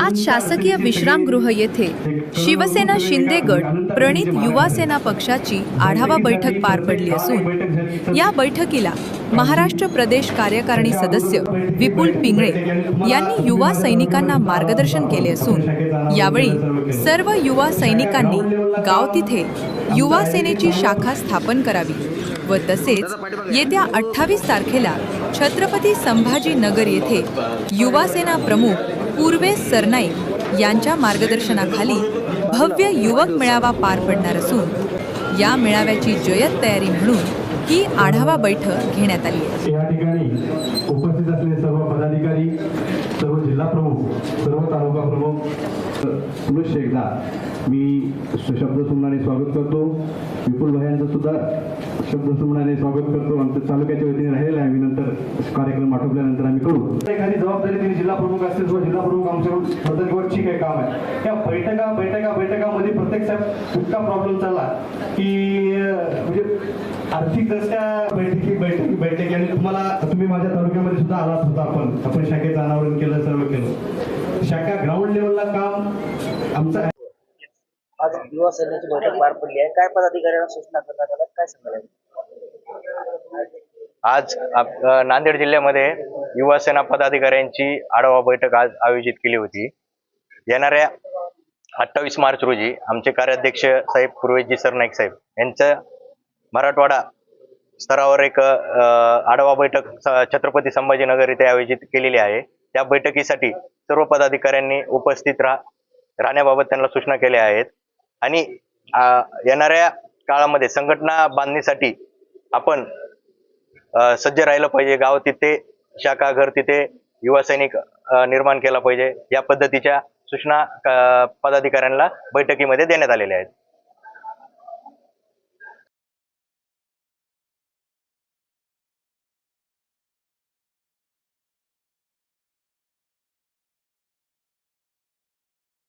आज शासकीय विश्रामगृह येथे शिवसेना शिंदे गट प्रणित युवा सेना पक्षाची आढावा बैठक पार पडली असून या बैठकीला महाराष्ट्र प्रदेश कार्यकारिणी सदस्य विपुल पिंगळे यांनी युवा सैनिकांना मार्गदर्शन केले असून यावेळी सर्व युवा सैनिकांनी गाव तिथे युवा सेनेची शाखा स्थापन करावी व तसेच येत्या 28 तारखेला छत्रपती संभाजी नगर येथे युवा सेना प्रमुख पूर्वेश सरनाईक यांच्या मार्गदर्शनाखाली भव्य युवक मेळावा पार पडणार असून या मेळाव्याची जय्यत तयारी म्हणून ही आढावा बैठक घेण्यात आली आहे। या ठिकाणी उपस्थित असलेले सर्व पदाधिकारी, सर्व जिल्हा प्रमुख, सर्व तालुका प्रमुख, पुनश्च एकदा मी शब्दसुमनाने स्वागत करतो। विपुल भाईंचं सुद्धा शब्दसुमनाने स्वागत करतो। आमच्या तालुक्याच्या वतीने राहिलेला आहे, नंतर कार्यक्रम आटोपल्यानंतर आम्ही करू। एखादी जबाबदारी त्यांनी जिल्हा प्रमुख असतील किंवा जिल्हा प्रमुख आमच्याकडून प्रत्येकावर ठीक आहे काम आहे। या बैठकामध्ये प्रत्येक साहेब इतका प्रॉब्लेम चालला की म्हणजे आर्थिक दृष्ट्या बैठकी आणि तुम्ही माझ्या तालुक्यामध्ये सुद्धा आलात होता। आपण शाखेचं अनावरण केलं, सर्व केलं। शाखा ग्राउंड लेवलला काम आमचं आहे। आज युवा सेनेची बैठक पार पडली आहे, काय पदाधिकाऱ्यांना सूचना करण्यात आल्या, काय सांगाल? आज नांदेड जिल्ह्यामध्ये युवा सेना पदाधिकाऱ्यांची आढावा बैठक आज आयोजित केली होती। येणाऱ्या 28 मार्च रोजी आमचे कार्याध्यक्ष साहेब पूर्वेशजी सरनाईक साहेब यांचं मराठवाडा स्तरावर एक आढावा बैठक छत्रपती संभाजीनगर येथे आयोजित केलेली आहे। त्या बैठकीसाठी सर्व पदाधिकाऱ्यांनी उपस्थित राहण्याबाबत त्यांना सूचना केल्या आहेत आणि येणाऱ्या काळामध्ये संघटना बांधणीसाठी आपण सज्ज राहिलं पाहिजे। गाव तिथे, शाखा घर तिथे युवा सैनिक निर्माण केला पाहिजे। या पद्धतीच्या सूचना पदाधिकाऱ्यांना बैठकीमध्ये देण्यात आलेल्या आहेत।